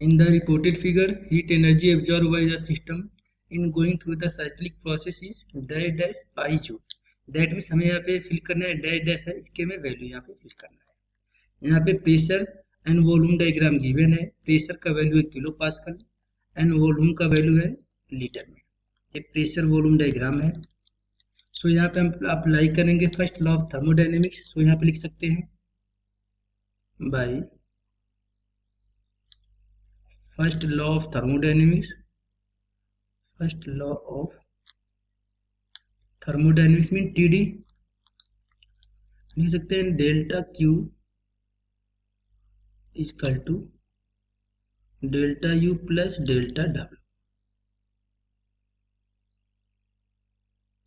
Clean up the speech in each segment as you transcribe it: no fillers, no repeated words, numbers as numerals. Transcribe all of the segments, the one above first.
In the reported figure, heat energy absorbed by the system in going through the cyclic process is dash dash pi joule. That means हमें यहाँ पे fill करना है dash dash है, इसके हमें value यहाँ पे फिल करना है। यहाँ पे pressure and volume diagram given है। प्रेशर का वैल्यू है किलो पास्कल एंड वॉल्यूम का वैल्यू है लीटर में। ये प्रेशर वॉल्यूम डायग्राम है। सो यहाँ पे हम अप्लाई करेंगे first law of thermodynamics. So यहाँ पे लिख सकते हैं by first law of thermodynamics. First law of thermodynamics mean TD लिख सकते हैं delta Q equal to delta U plus delta W.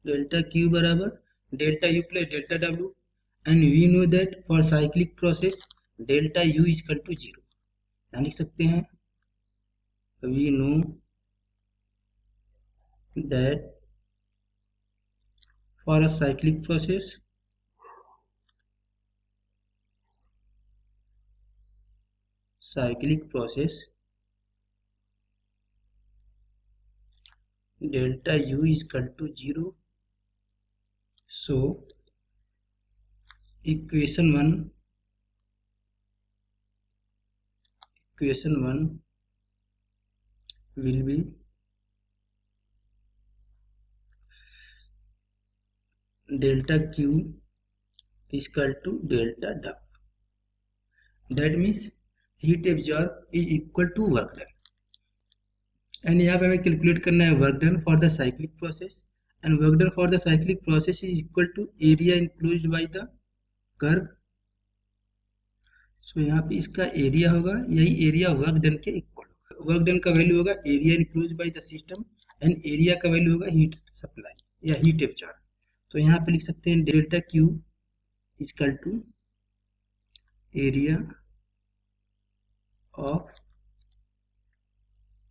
Delta Q बराबर delta U plus delta W and we know that for cyclic process delta U equal to zero. यहाँ लिख सकते हैं we know that for a cyclic process delta u is equal to 0. So equation 1 will be delta q is equal to delta w. That means heat absorbed is equal to work done. And यहाँ पे हमें calculate करना है work done for the cyclic process and work done for the cyclic process is equal to area enclosed by the curve. So यहाँ पे इसका area होगा, यही एरिया वर्क डन के इक्वल होगा। वर्क डन का वैल्यू होगा area enclosed by the system and area का वैल्यू होगा हीट सप्लाई या हीट एब्जॉर्ब। तो यहाँ पे लिख सकते हैं delta Q equal to area of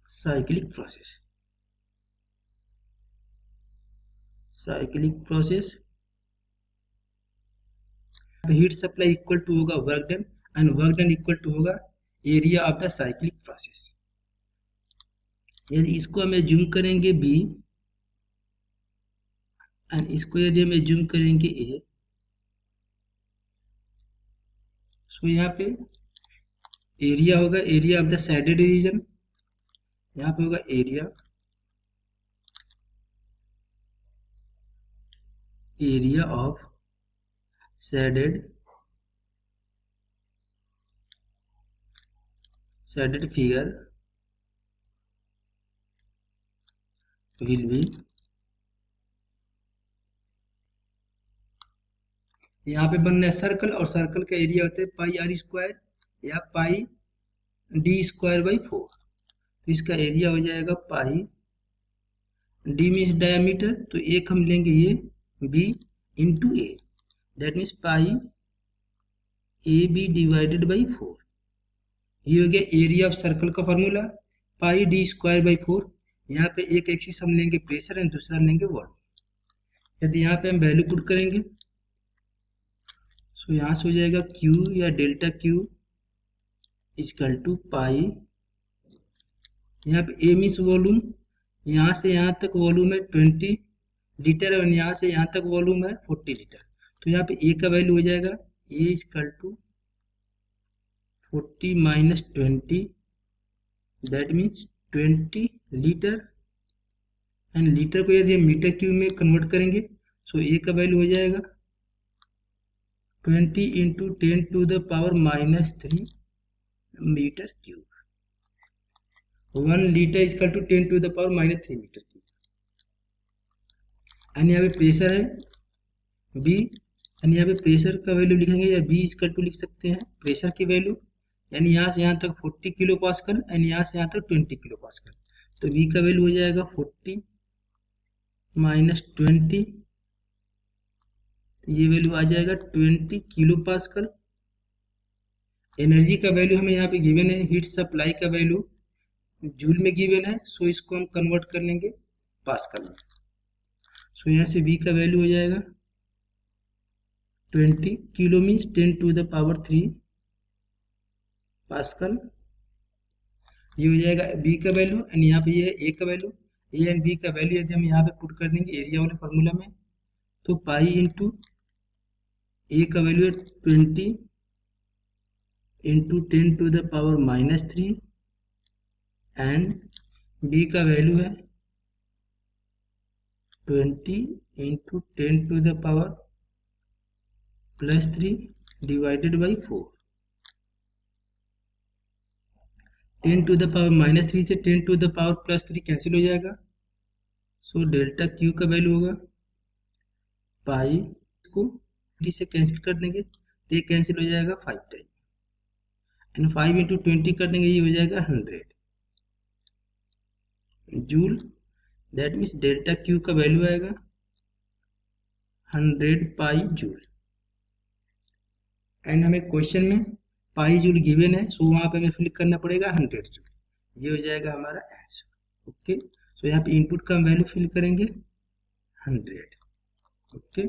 cyclic process heat supply equal to होगा work done and work done equal to होगा area of the cyclic process. यदि इसको हमें जूम करेंगे बी एंड इसको यदि हमें जूम करेंगे ए, सो यहाँ पे एरिया होगा area of the shaded region. यहाँ पे होगा area of shaded figure will be, यहाँ पे बनना है सर्कल और सर्कल का एरिया होता है पाई आर स्क्वायर या पाई डी स्क्वायर बाई 4। तो इसका एरिया हो जाएगा पाई डी मीन्स डायमीटर, तो एक हम लेंगे ये B into A, that means pi A B divided by 4। ये हो गया एरिया ऑफ सर्कल का formula pi D square by 4। यहाँ पे एक एक्सिस हम लेंगे प्रेशर एंड दूसरा लेंगे वॉल्यूम। यदि यहाँ पे हम वैल्यू पुट करेंगे सो यहाँ से हो जाएगा Q या डेल्टा Q इक्वल टू पाई, यहाँ पे A मीन्स वॉल्यूम, यहाँ से यहाँ तक वॉल्यूम है 20 लीटर और यहाँ से यहाँ तक वॉल्यूम है 40 लीटर। तो यहाँ पे A का वैल्यू हो जाएगा A equal to 40 minus 20, that means 20 litre and litre को यदि हम मीटर क्यूब में कन्वर्ट करेंगे सो A का वैल्यू हो जाएगा 20 into 10 to the power minus 3 metre cube. 1 litre equal to 10 to the power minus 3 metre cube. And यहाँ पे प्रेशर है B एंड यहाँ पे प्रेशर का वैल्यू लिखेंगे या B इक्वल टू लिख सकते हैं प्रेशर की वैल्यू, यानी यहाँ से यहाँ तक 40 किलो पास्कल एंड यहाँ से यहाँ तक 20 किलो पास्कल। तो B का वैल्यू हो जाएगा 40 माइनस 20, तो ये वैल्यू आ जाएगा 20 किलो पास्कल। एनर्जी का वैल्यू हमें यहाँ पे गिवन है, हीट सप्लाई का वैल्यू जूल में गिवन है, सो इसको हम कन्वर्ट कर लेंगे पास्कल में। सो यहाँ से V का वैल्यू हो जाएगा 20 kilo means 10 to the power 3 pascal ये हो जाएगा बी का वैल्यू एंड यहाँ पे ये है ए का वैल्यू। ए एंड बी का वैल्यू यदि हम यहाँ पे पुट कर देंगे एरिया वाले फॉर्मूला में, तो पाई इंटू ए का वैल्यू है 20 इंटू 10⁻³ एंड बी का वैल्यू है 20 इंटू 10⁻³ डिवाइडेड बाई 4। 10⁻³ से 10⁻+3 कैंसिल हो जाएगा, सो डेल्टा क्यू का वैल्यू होगा पाई, को 3 से कैंसिल कर देंगे तो ये कैंसिल हो जाएगा 5 टाइम एंड 5 इंटू 20 कर देंगे, ये हो जाएगा 100 joule. That means delta Q का वैल्यू आएगा 100 पाई जूल। एंड हमें क्वेश्चन में पाई जूल गिवन है, सो वहां पे हमें फिल करना पड़ेगा 100 जूल। ये हो जाएगा हमारा आंसर। ओके, सो यहाँ पे इनपुट का वैल्यू फिल करेंगे 100। ओके।